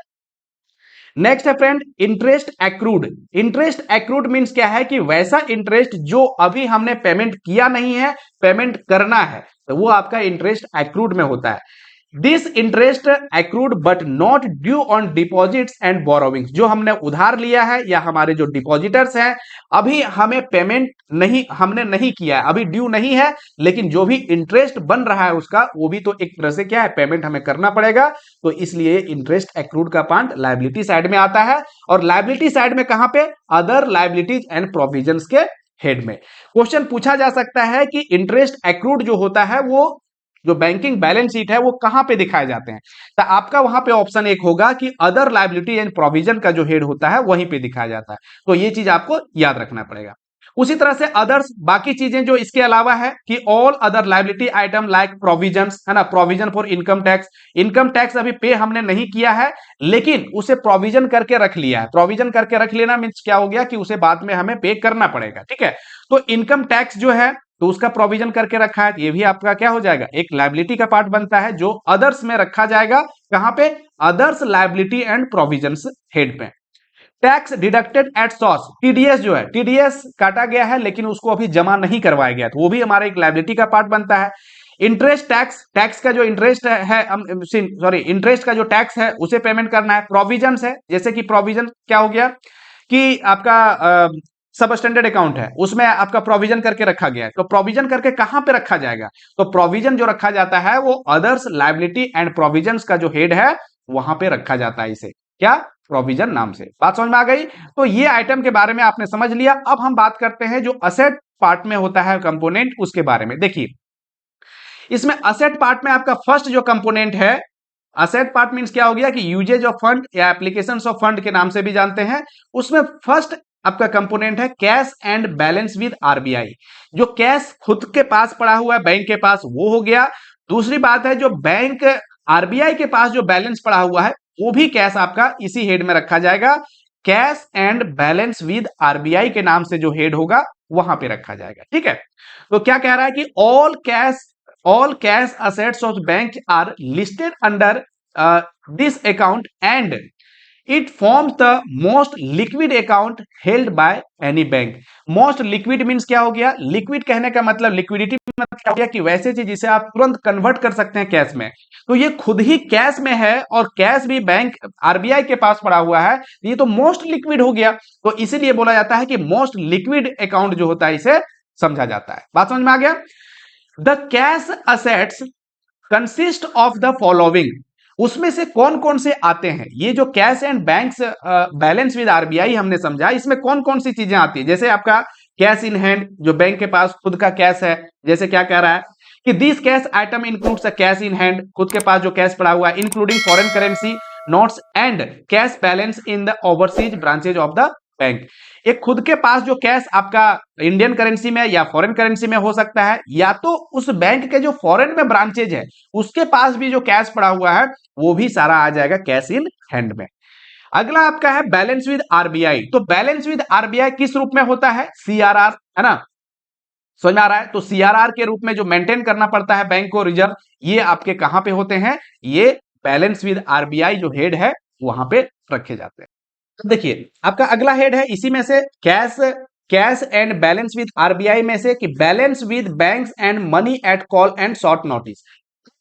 नेक्स्ट है friend interest accrued. Interest accrued means क्या है कि वैसा इंटरेस्ट जो अभी हमने पेमेंट किया नहीं है, पेमेंट करना है, तो वो आपका इंटरेस्ट एक्रूड में होता है। This interest accrued but not due on deposits and borrowings. जो हमने उधार लिया है या हमारे जो डिपॉजिटर्स हैं, अभी हमें पेमेंट नहीं, हमने नहीं किया है, अभी ड्यू नहीं है, लेकिन जो भी इंटरेस्ट बन रहा है उसका वो भी तो एक तरह से क्या है, पेमेंट हमें करना पड़ेगा। तो इसलिए इंटरेस्ट एक्रूड का पार्ट लायबिलिटी साइड में आता है। और लायबिलिटी साइड में कहां पे, अदर लायबिलिटीज एंड प्रोविजंस के हेड में। क्वेश्चन पूछा जा सकता है कि इंटरेस्ट एक्रूड जो होता है वो जो बैंकिंग बैलेंस शीट है वो कहां पे दिखाए जाते हैं, तो आपका वहां पे ऑप्शन एक होगा कि अदर लायबिलिटी एंड प्रोविजन का जो हेड होता है वहीं पे दिखाया जाता है। तो ये चीज आपको याद रखना पड़ेगा। उसी तरह से अदर्स, बाकी चीजें जो इसके अलावा है कि all other liability item like provisions, है ना, provision for income tax. Income tax अभी पे हमने नहीं किया है, लेकिन उसे प्रोविजन करके रख लिया है। प्रोविजन करके रख लेना मीन्स क्या हो गया कि उसे बाद में हमें पे करना पड़ेगा। ठीक है, तो इनकम टैक्स जो है तो उसका प्रोविजन करके रखा है, ये भी आपका क्या हो जाएगा, एक लायबिलिटी का पार्ट बनता है जो अदर्स में रखा जाएगा। कहां पे, others liability and provisions head पे। Tax deducted at source, TDS जो है, टीडीएस काटा गया है लेकिन उसको अभी जमा नहीं करवाया गया, तो वो भी हमारा एक लायबिलिटी का पार्ट बनता है। इंटरेस्ट टैक्स, टैक्स का जो इंटरेस्ट है सॉरी इंटरेस्ट का जो टैक्स है उसे पेमेंट करना है। प्रोविजन है, जैसे कि प्रोविजन क्या हो गया कि आपका सब स्टैंडर्ड अकाउंट है उसमें आपका प्रोविजन करके रखा गया है, तो प्रोविजन करके कहां पे रखा जाएगा, तो प्रोविजन जो रखा जाता है वो अदर्स लायबिलिटी एंड प्रोविजंस का जो हेड है वहां पे रखा जाता है, इसे क्या, प्रोविजन नाम से। बात समझ में आ गई? तो ये आइटम के बारे में आपने समझ लिया। अब हम बात करते हैं जो असेट पार्ट में होता है कंपोनेंट, उसके बारे में। देखिए इसमें असेट पार्ट में आपका फर्स्ट जो कंपोनेंट है, असेट पार्ट मींस क्या हो गया कि यूजेज ऑफ फंड या एप्लीकेशंस ऑफ फंड के नाम से भी जानते हैं। उसमें फर्स्ट आपका कंपोनेंट है cash and balance with RBI. जो कैश खुद के पास पड़ा हुआ है बैंक के पास, वो हो गया। दूसरी बात है जो बैंक आरबीआई के पास जो बैलेंस पड़ा हुआ है वो भी कैश आपका इसी हेड में रखा जाएगा। Cash and balance with RBI के नाम से जो हेड होगा वहां पे रखा जाएगा। ठीक है, तो क्या कह रहा है कि all cash assets of bank are listed under this account and it forms the most liquid account held by any bank। most liquid means क्या हो गया, liquid कहने का मतलब liquidity मतलब क्या हो गया कि वैसे चीज जिसे आप तुरंत कन्वर्ट कर सकते हैं कैश में, तो ये खुद ही कैश में है और कैश भी बैंक आरबीआई के पास पड़ा हुआ है, ये तो मोस्ट लिक्विड हो गया। तो इसीलिए बोला जाता है कि मोस्ट लिक्विड अकाउंट जो होता है इसे समझा जाता है। बात समझ में आ गया? The cash assets consist of the following. उसमें से कौन कौन से आते हैं, ये जो cash and banks balance with RBI हमने समझा, इसमें कौन कौन सी चीजें आती है। जैसे आपका कैश इन हैंड, जो बैंक के पास खुद का कैश है, जैसे क्या कह रहा है कि this cash item includes a cash in hand, खुद के पास जो कैश पड़ा हुआ है, including foreign currency notes and cash balance in the overseas branches of the bank. एक खुद के पास जो कैश आपका इंडियन करेंसी में या फॉरेन करेंसी में हो सकता है, या तो उस बैंक के जो फॉरेन में ब्रांचेज है उसके पास भी जो कैश पड़ा हुआ है वो भी सारा आ जाएगा कैश इन हैंड में। अगला आपका है बैलेंस विद आरबीआई। तो बैलेंस विद आरबीआई किस रूप में होता है? सीआरआर, है ना, समझ में आ रहा है? तो सीआरआर के रूप में जो मेंटेन करना पड़ता है बैंक को रिजर्व, ये आपके कहां पे होते हैं? ये बैलेंस विद आरबीआई जो हेड है वहां पे रखे जाते हैं। तो देखिए आपका अगला हेड है इसी में से cash, cash and balance with RBI में से कि balance with banks and money at call and short notice.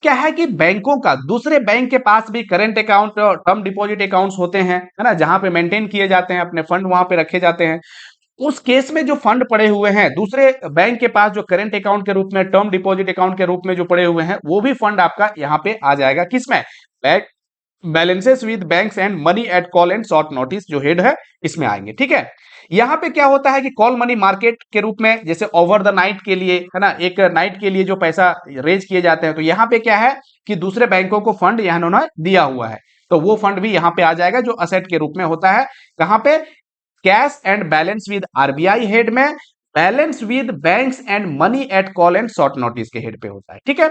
क्या है कि बैंकों का दूसरे बैंक के पास भी करंट अकाउंट और टर्म डिपॉजिट अकाउंट्स होते हैं, है ना, जहां पे मेंटेन किए जाते हैं अपने फंड, वहां पे रखे जाते हैं। उस केस में जो फंड पड़े हुए हैं दूसरे बैंक के पास, जो करंट अकाउंट के रूप में, टर्म डिपॉजिट अकाउंट के रूप में जो पड़े हुए हैं, वो भी फंड आपका यहाँ पे आ जाएगा किसमें? Bank balances with banks and money at call and short notice जो हेड है इसमें आएंगे। ठीक है, यहां पे क्या होता है कि कॉल मनी मार्केट के रूप में, जैसे ओवर द नाइट के लिए, है ना, एक नाइट के लिए जो पैसा रेज किए जाते हैं, तो यहां पे क्या है कि दूसरे बैंकों को फंड यहां उन्होंने दिया हुआ है, तो वो फंड भी यहां पे आ जाएगा जो असेट के रूप में होता है। कहां पे? Cash and balance with RBI head में, balance with banks and money at call and short notice के हेड पे होता है। ठीक है,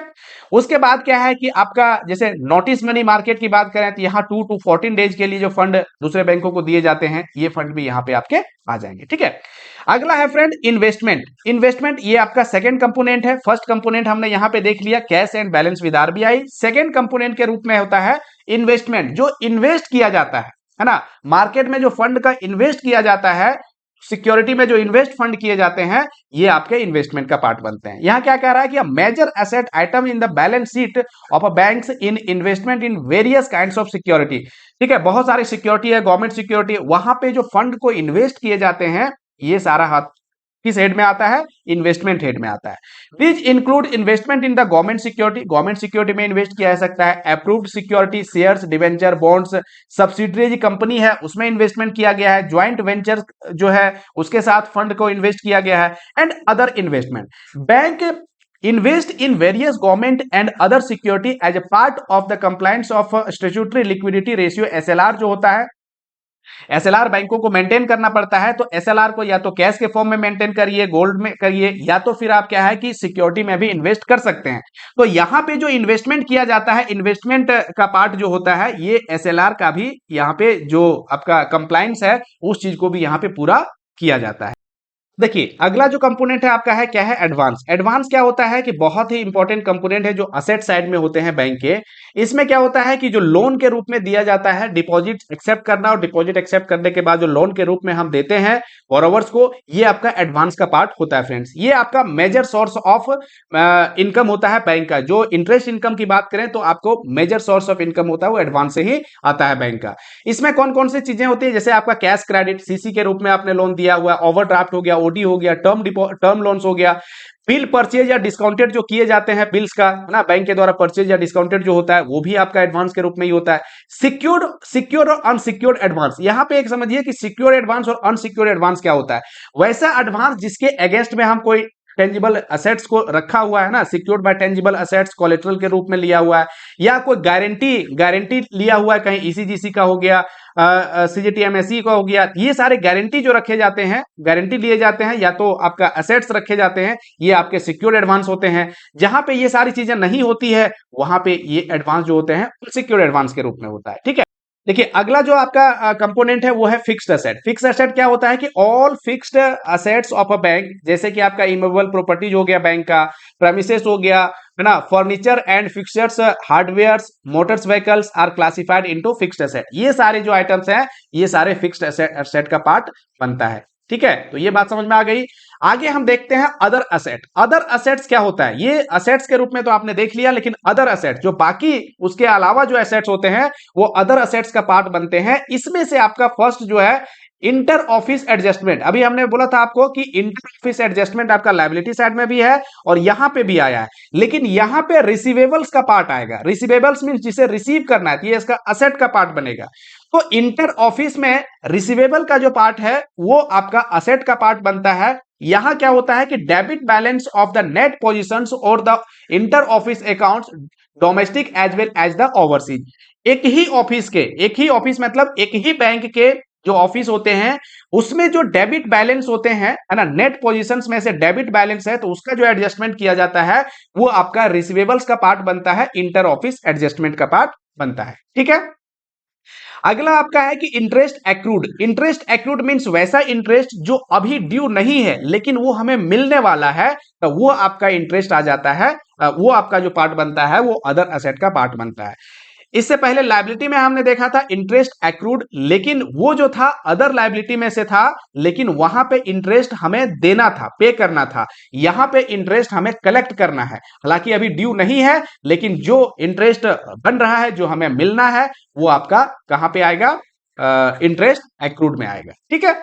उसके बाद क्या है कि आपका जैसे नोटिस मनी मार्केट की बात करें तो यहाँ 2 to 14 डेज के लिए जो फंड दूसरे बैंकों को दिए जाते हैं, ये फंड भी यहाँ पे आपके आ जाएंगे। ठीक है, अगला है फ्रेंड इन्वेस्टमेंट। इन्वेस्टमेंट ये आपका सेकंड कंपोनेंट है। फर्स्ट कंपोनेंट हमने यहाँ पे देख लिया cash and balance with RBI. Second component के रूप में होता है इन्वेस्टमेंट, जो इन्वेस्ट किया जाता है ना, मार्केट में जो फंड का इन्वेस्ट किया जाता है, सिक्योरिटी में जो इन्वेस्ट फंड किए जाते हैं, ये आपके इन्वेस्टमेंट का पार्ट बनते हैं। यहां क्या कह रहा है कि major asset item in the balance sheet of a banks in investment in various kinds of security. ठीक है, बहुत सारी सिक्योरिटी है, गवर्नमेंट सिक्योरिटी, वहां पे जो फंड को इन्वेस्ट किए जाते हैं, ये सारा हाथ किस हेड में आता है? इन्वेस्टमेंट हेड में आता है। Which include investment in the government security, government security में इन्वेस्ट किया जा सकता है। Approved security, shares, debenture, bonds, subsidiary company है उसमें इन्वेस्टमेंट किया गया है, ज्वाइंट वेंचर जो है उसके साथ फंड को इन्वेस्ट किया गया है, and other investment. Bank invest in various government and other security as a part of the compliance of statutory liquidity ratio SLR जो होता है, एसएलआर बैंकों को मेंटेन करना पड़ता है, तो एसएलआर को या तो कैश के फॉर्म में मेंटेन करिए, गोल्ड में करिए, या तो फिर आप क्या है कि सिक्योरिटी में भी इन्वेस्ट कर सकते हैं। तो यहां पे जो इन्वेस्टमेंट किया जाता है, इन्वेस्टमेंट का पार्ट जो होता है, ये एसएलआर का भी यहां पे जो आपका कंप्लायंस है उस चीज को भी यहां पे पूरा किया जाता है। देखिए अगला जो कंपोनेंट है आपका है क्या है? एडवांस। एडवांस क्या होता है कि बहुत ही इंपॉर्टेंट कंपोनेंट है जो असेट साइड में होते हैं बैंक के। इसमें क्या होता है कि जो लोन के रूप में दिया जाता है, डिपॉजिट एक्सेप्ट करना, और डिपॉजिट एक्सेप्ट करने के बाद जो लोन के रूप में हम देते हैं बोरोवर्स को, ये आपका एडवांस का पार्ट होता है फ्रेंड्स। ये आपका मेजर सोर्स ऑफ इनकम होता है बैंक का। जो इंटरेस्ट इनकम की बात करें तो आपको मेजर सोर्स ऑफ इनकम होता है वो एडवांस से ही आता है बैंक का। इसमें कौन कौन सी चीजें होती है? जैसे आपका कैश क्रेडिट, सीसी के रूप में आपने लोन दिया हुआ है, ओवरड्राफ्ट हो गया, ओडी हो गया, टर्म लोन्स हो गया, बिल परचेज या डिस्काउंटेड जो किए जाते हैं बिल्स का, है ना, बैंक के द्वारा परचेज या डिस्काउंटेड जो होता है वो भी आपका एडवांस के रूप में ही होता है। सिक्योर्ड और अनसिक्योर्ड एडवांस, यहां पे एक समझिए कि सिक्योर एडवांस और अनसिक्योर्ड एडवांस क्या होता है। वैसा एडवांस जिसके अगेंस्ट में हम कोई टेंजिबल असेट्स को रखा हुआ है ना, secured by tangible assets, collateral के रूप में लिया हुआ है, या कोई गारंटी लिया हुआ है, कहीं ईसीजीसी का हो गया, सीजीटीएमएसई का हो गया, ये सारे गारंटी जो रखे जाते हैं, गारंटी लिए जाते हैं, या तो आपका असेट्स रखे जाते हैं, ये आपके सिक्योर्ड एडवांस होते हैं। जहां पे ये सारी चीजें नहीं होती है वहां पे ये एडवांस जो होते हैं सिक्योर्ड एडवांस के रूप में होता है। ठीक है, देखिए अगला जो आपका कंपोनेंट है वो है फिक्स्ड एसेट। फिक्स्ड एसेट क्या होता है कि all fixed assets of a bank, जैसे कि आपका इमूवेबल प्रॉपर्टीज हो गया बैंक का, प्रेमिसेस हो गया, है ना, furniture and fixtures, hardwares, motors vehicles are classified into fixed asset. ये सारे जो आइटम्स हैं ये सारे फिक्स्ड एसेट का पार्ट बनता है। ठीक है, तो ये बात समझ में आ गई। आगे हम देखते हैं अदर असेट। अदर असेट्स क्या होता है? ये असेट्स के रूप में तो आपने देख लिया, लेकिन अदर असेट्स जो बाकी उसके अलावा जो असेट्स होते हैं वो अदर असेट्स का पार्ट बनते हैं। इसमें से आपका फर्स्ट जो है इंटर ऑफिस एडजस्टमेंट। अभी हमने बोला था आपको कि इंटर ऑफिस एडजस्टमेंट आपका लायबिलिटी साइड में भी है और यहां पे भी आया है, लेकिन यहां पे रिसीवेबल्स का पार्ट आएगा। रिसीवेबल्स मींस जिसे रिसीव करना है, ये इसका असेट का पार्ट बनेगा। तो इंटर ऑफिस में रिसीवेबल का जो पार्ट है वो आपका असेट का पार्ट बनता है। यहां क्या होता है कि debit balance of the net positions और the inter office accounts domestic as well as the overseas. एक ही ऑफिस मतलब एक ही बैंक के जो ऑफिस होते हैं उसमें जो डेबिट बैलेंस होते हैं, है ना, नेट पोजीशंस में से डेबिट बैलेंस है तो उसका जो एडजस्टमेंट किया जाता है वो आपका रिसीवेबल्स का पार्ट बनता है, इंटर ऑफिस एडजस्टमेंट का पार्ट बनता है। ठीक है, अगला आपका है कि interest accrued. Interest accrued means वैसा इंटरेस्ट जो अभी ड्यू नहीं है लेकिन वो हमें मिलने वाला है, तो वो आपका इंटरेस्ट आ जाता है। वो आपका जो पार्ट बनता है वो अदर असेट का पार्ट बनता है। इससे पहले लायबिलिटी में हमने देखा था इंटरेस्ट एक्रूड, लेकिन वो जो था अदर लायबिलिटी में से था, लेकिन वहां पे इंटरेस्ट हमें देना था, पे करना था। यहां पे इंटरेस्ट हमें कलेक्ट करना है, हालांकि अभी ड्यू नहीं है, लेकिन जो इंटरेस्ट बन रहा है, जो हमें मिलना है, वो आपका कहां पे आएगा? इंटरेस्ट एक्रूड में आएगा। ठीक है।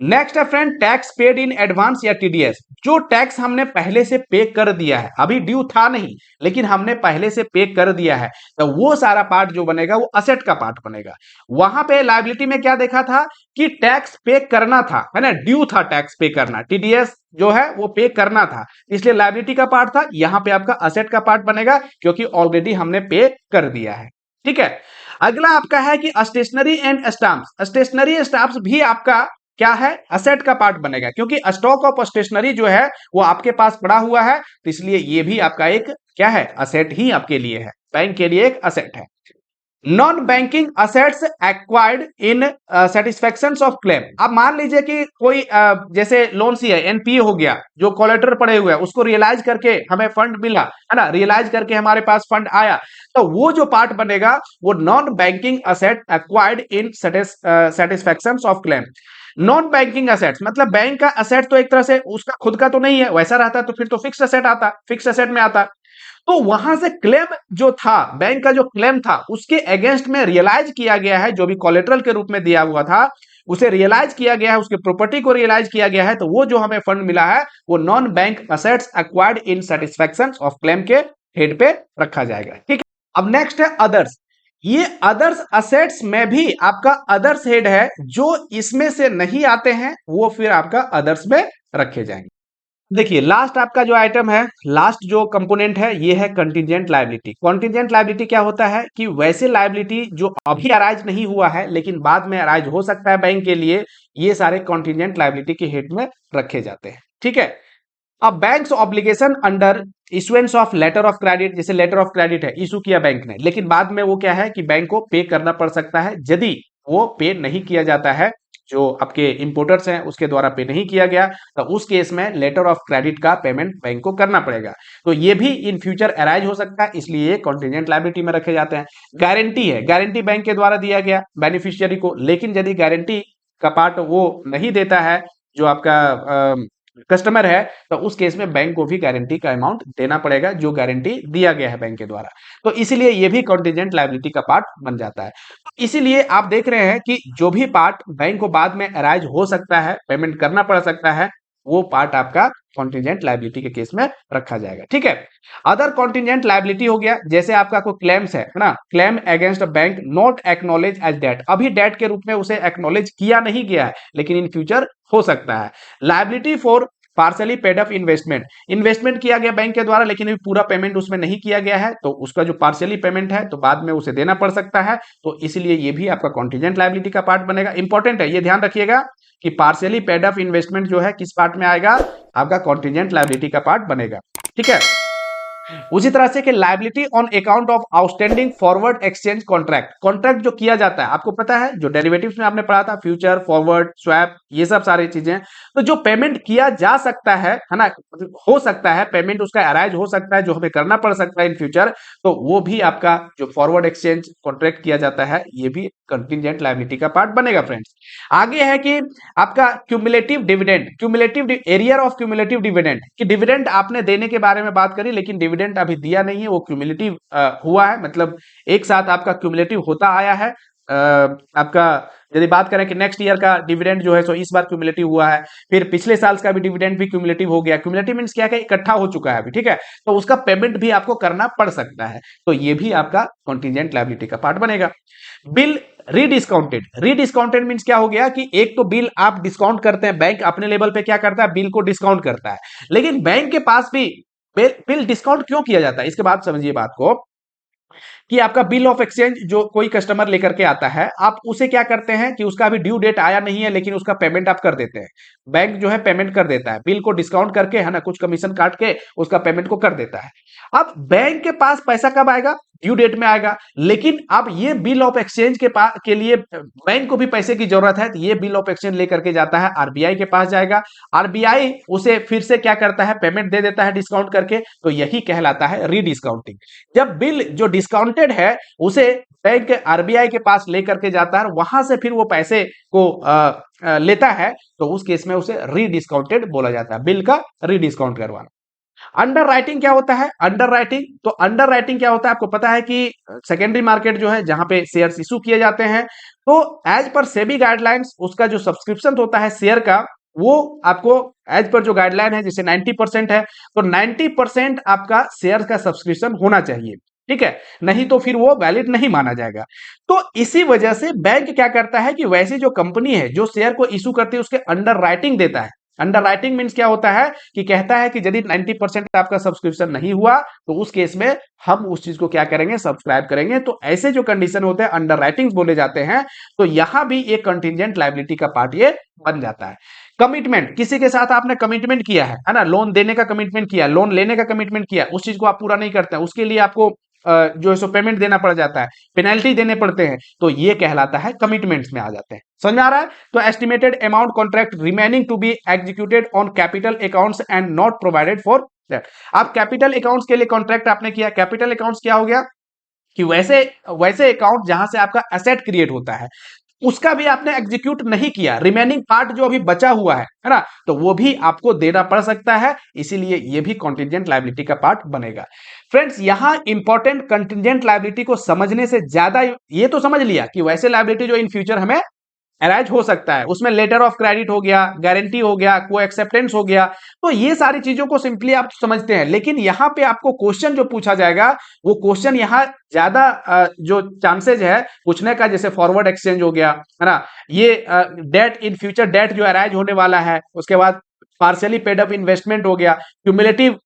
नेक्स्ट है friend tax paid in advance या टीडीएस। जो टैक्स हमने पहले से पे कर दिया है, अभी ड्यू था नहीं लेकिन हमने पहले से पे कर दिया है, तो वो सारा पार्ट जो बनेगा वो असेट का पार्ट बनेगा। वहां पे लायबिलिटी में क्या देखा था कि टैक्स पे करना था, है ना, ड्यू था टैक्स पे करना, टीडीएस जो है वो पे करना था, इसलिए लायबिलिटी का पार्ट था। यहां पे आपका असेट का पार्ट बनेगा क्योंकि ऑलरेडी हमने पे कर दिया है। ठीक है। अगला आपका है कि stationery and stamps. Stationery stamps भी आपका क्या है? असेट का पार्ट बनेगा, क्योंकि स्टॉक ऑफ स्टेशनरी जो है वो आपके पास पड़ा हुआ है, तो इसलिए ये भी आपका एक क्या है? असेट ही आपके लिए है, बैंक के लिए एक असेट है। Non banking assets acquired in satisfaction of claim. अब मान लीजिए कि कोई जैसे लोन सी है, एनपीए हो गया, जो कोलेटर पड़े हुए हैं उसको रियलाइज करके हमें फंड मिला, है ना, रियलाइज करके हमारे पास फंड आया, तो वो जो पार्ट बनेगा वो non banking asset acquired in satisfaction of claim. Non banking assets मतलब बैंक का असेट तो एक तरह से उसका खुद का तो नहीं है, वैसा रहता तो फिर तो फिक्स असेट आता, फिक्स असेट में आता। तो वहां से क्लेम जो था, बैंक का जो क्लेम था उसके अगेंस्ट में रियलाइज किया गया है, जो भी कोलेटरल के रूप में दिया हुआ था उसे रियलाइज किया गया है, उसके प्रॉपर्टी को रियलाइज किया गया है, तो वो जो हमें फंड मिला है वो non bank assets acquired in satisfaction of claim के हेड पे रखा जाएगा। ठीक है। अब नेक्स्ट है अदर्स। ये अदर्स असेट्स में भी आपका अदर्स हेड है, जो इसमें से नहीं आते हैं वो फिर आपका अदर्स में रखे जाएंगे। देखिए लास्ट आपका जो आइटम है, लास्ट जो कंपोनेंट है, ये है कंटीजेंट लायबिलिटी। कंटीजेंट लायबिलिटी क्या होता है कि वैसे लायबिलिटी जो अभी अराइज नहीं हुआ है लेकिन बाद में अराइज हो सकता है बैंक के लिए, ये सारे कंटीजेंट लायबिलिटी के हेड में रखे जाते हैं। ठीक है। अब banks obligation under issuance of letter of credit, जैसे लेटर ऑफ क्रेडिट है, इशू किया बैंक ने, लेकिन बाद में वो क्या है कि बैंक को पे करना पड़ सकता है। यदि वो पे नहीं किया जाता है, जो आपके इंपोर्टर्स हैं उसके द्वारा पे नहीं किया गया, तो उस केस में लेटर ऑफ क्रेडिट का पेमेंट बैंक को करना पड़ेगा। तो ये भी इन फ्यूचर अराइज हो सकता है, इसलिए ये कॉन्टीजेंट लायबिलिटी में रखे जाते हैं। गारंटी है, गारंटी बैंक के द्वारा दिया गया बेनिफिशियरी को, लेकिन यदि गारंटी का पार्ट वो नहीं देता है जो आपका कस्टमर है, तो उस केस में बैंक को भी गारंटी का अमाउंट देना पड़ेगा जो गारंटी दिया गया है बैंक के द्वारा। तो इसीलिए ये भी कॉन्टीजेंट लायबिलिटी का पार्ट बन जाता है। तो इसीलिए आप देख रहे हैं कि जो भी पार्ट बैंक को बाद में अराइज हो सकता है, पेमेंट करना पड़ सकता है, वो पार्ट आपका कॉन्टीजेंट लायबिलिटी के केस में रखा जाएगा। ठीक है। अदर कॉन्टीजेंट लायबिलिटी हो गया, जैसे आपका कोई क्लेम्स है ना, claim against bank not acknowledge as debt, अभी डेट के रूप में उसे एक्नॉलेज किया नहीं गया है लेकिन इन फ्यूचर हो सकता है। Liability for partly paid up investment, investment किया गया बैंक के द्वारा लेकिन अभी पूरा पेमेंट उसमें नहीं किया गया है, तो उसका जो पार्सली पेमेंट है तो बाद में उसे देना पड़ सकता है, तो इसलिए ये भी आपका कॉन्टीजेंट लायबिलिटी का पार्ट बनेगा। इंपॉर्टेंट है, ये ध्यान रखिएगा कि पार्सली पेड अप इन्वेस्टमेंट जो है किस पार्ट में आएगा? आपका कॉन्टीजेंट लायबिलिटी का पार्ट बनेगा। ठीक है। उसी तरह से कि liability on account of outstanding forward exchange contract, contract जो किया जाता है, आपको पता है जो डेरिवेटिव्स में आपने पढ़ा था, फ्यूचर, फॉरवर्ड, स्वैप, ये सब सारी चीजें, तो जो पेमेंट किया जा सकता है ना, हो सकता है पेमेंट उसका अराइज हो सकता है, जो हमें करना पड़ सकता है इन फ्यूचर, तो वो भी आपका जो फॉरवर्ड एक्सचेंज कॉन्ट्रैक्ट किया जाता है, ये भी कंटीजेंट लायबिलिटी का पार्ट बनेगा फ्रेंड्स। आगे है कि आपका cumulative dividend, cumulative arrear of cumulative dividend, कि डिविडेंड आपने देने के बारे में बात करी लेकिन डिविडेंड अभी दिया नहीं है, वो क्यूमुलेटिव हुआ है, मतलब एक साथ आपका क्यूमुलेटिव होता आया है। आपका यदि बात करें कि नेक्स्ट ईयर का डिविडेंड जो है सो इस बार क्यूमुलेटिव हुआ है, फिर पिछले साल का भी डिविडेंड भी क्यूमुलेटिव हो गया। क्यूमुलेटिव मींस क्या है? इकट्ठा हो चुका है अभी। ठीक है। तो उसका पेमेंट भी आपको करना पड़ सकता है, तो ये भी आपका कॉन्टीजेंट लायबिलिटी का पार्ट बनेगा। बिल रीडिस्काउंटेड, रीडिस्काउंटेड मींस क्या हो गया कि एक तो बिल आप डिस्काउंट करते हैं, बैंक अपने लेवल पे क्या करता है? बिल को डिस्काउंट करता है, लेकिन बैंक के पास भी बिल डिस्काउंट क्यों किया जाता है? इसके बाद समझिए बात को कि आपका बिल ऑफ एक्सचेंज जो कोई कस्टमर लेकर के आता है, आप उसे क्या करते हैं कि उसका अभी ड्यू डेट आया नहीं है, लेकिन उसका पेमेंट आप कर देते हैं। बैंक जो है पेमेंट कर देता है, बिल को डिस्काउंट करके, है ना, कुछ कमीशन काट के उसका पेमेंट को कर देता है। अब बैंक के पास पैसा कब आएगा? ड्यू डेट में आएगा। लेकिन अब ये बिल ऑफ एक्सचेंज के लिए बैंक को भी पैसे की जरूरत है, तो ये बिल ऑफ एक्सचेंज लेकर के जाता है, आरबीआई के पास जाएगा। आरबीआई उसे फिर से क्या करता है? पेमेंट दे देता है डिस्काउंट करके। तो यही कहलाता है रीडिस्काउंटिंग। जब बिल जो डिस्काउंटेड है उसे बैंक आरबीआई के पास लेकर के जाता है, वहां से फिर वो पैसे को लेता है, तो उस केस में उसे रीडिस्काउंटेड बोला जाता है, बिल का रीडिस्काउंट करवाना। अंडर राइटिंग क्या होता है? अंडर राइटिंग, तो अंडर राइटिंग क्या होता है? आपको पता है कि सेकेंडरी मार्केट जो है, जहां पे शेयर्स इशू किए जाते हैं, तो एज पर सेबी गाइडलाइंस उसका जो सब्सक्रिप्शन होता है शेयर का, वो आपको एज पर जो गाइडलाइन है, जैसे 90% है, तो 90% आपका शेयर का सब्सक्रिप्शन होना चाहिए, ठीक है, नहीं तो फिर वो वैलिड नहीं माना जाएगा। तो इसी वजह से बैंक क्या करता है कि वैसी जो कंपनी है जो शेयर को इशू करती है उसके अंडर राइटिंग देता है। अंडर राइटिंग मीन्स क्या होता है कि कहता है कि यदि 90% आपका सब्सक्रिप्शन नहीं हुआ, तो उस केस में हम उस चीज को क्या करेंगे? सब्सक्राइब करेंगे। तो ऐसे जो कंडीशन होते हैं अंडर राइटिंग बोले जाते हैं। तो यहां भी एक कंटिजेंट लायबिलिटी का पार्ट ये बन जाता है। कमिटमेंट, किसी के साथ आपने कमिटमेंट किया है ना, लोन देने का कमिटमेंट किया, लोन लेने का कमिटमेंट किया, उस चीज को आप पूरा नहीं करते हैं, उसके लिए आपको जो है सो पेमेंट देना पड़ जाता है, पेनल्टी देने पड़ते हैं, तो ये कहलाता है कमिटमेंट्स में आ जाते हैं। समझ में आ रहा है? तो estimated amount contract remaining to be executed on capital accounts and not provided for that. आप कैपिटल अकाउंट्स के लिए कॉन्ट्रैक्ट आपने किया। कैपिटल अकाउंट्स क्या हो गया कि वैसे वैसे अकाउंट जहां से आपका एसेट क्रिएट होता है, उसका भी आपने एग्जीक्यूट नहीं किया, रिमेनिंग पार्ट जो अभी बचा हुआ है ना, तो वो भी आपको देना पड़ सकता है। इसीलिए ये भी कॉन्टिजेंट लायबिलिटी का पार्ट बनेगा। फ्रेंड्स, यहां इंपॉर्टेंट कंटिजेंट लायबिलिटी को समझने से ज्यादा ये तो समझ लिया कि वैसे लायबिलिटी जो इन फ्यूचर हमें अराइज हो सकता है, उसमें लेटर ऑफ क्रेडिट हो गया, गारंटी हो गया, को एक्सेप्टेंस हो गया, तो ये सारी चीजों को सिंपली आप समझते हैं। लेकिन यहां पे आपको क्वेश्चन जो पूछा जाएगा, वो क्वेश्चन यहां ज्यादा जो चांसेज है पूछने का, जैसे फॉरवर्ड एक्सचेंज हो गया, है ना, ये डेट इन फ्यूचर, डेट जो अराइज होने वाला है, उसके बाद पार्शियली पेड अप इन्वेस्टमेंट हो गया, क्यूमुलेटिव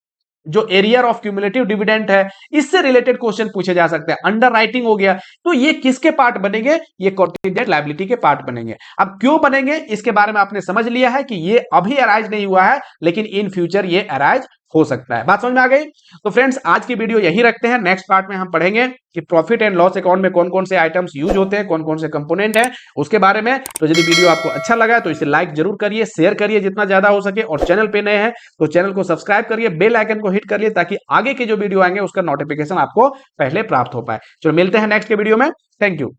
जो एरियर ऑफ क्यूमुलेटिव डिविडेंड है, इससे रिलेटेड क्वेश्चन पूछे जा सकते हैं। अंडर राइटिंग हो गया, तो ये किसके पार्ट बनेंगे? ये कॉन्टिजेंट लायबिलिटी के पार्ट बनेंगे। अब क्यों बनेंगे इसके बारे में आपने समझ लिया है कि ये अभी अराइज नहीं हुआ है, लेकिन इन फ्यूचर ये अराइज हो सकता है। बात समझ में आ गई? तो फ्रेंड्स, आज की वीडियो यही रखते हैं। नेक्स्ट पार्ट में हम पढ़ेंगे कि प्रॉफिट एंड लॉस अकाउंट में कौन कौन से आइटम्स यूज होते हैं, कौन कौन से कंपोनेंट हैं, उसके बारे में। तो यदि वीडियो आपको अच्छा लगा तो इसे लाइक जरूर करिए, शेयर करिए जितना ज्यादा हो सके, और चैनल पे नए हैं तो चैनल को सब्सक्राइब करिए, बेल आइकन को हिट करिए, ताकि आगे के जो वीडियो आएंगे उसका नोटिफिकेशन आपको पहले प्राप्त हो पाए। चलो मिलते हैं नेक्स्ट के वीडियो में। Thank you.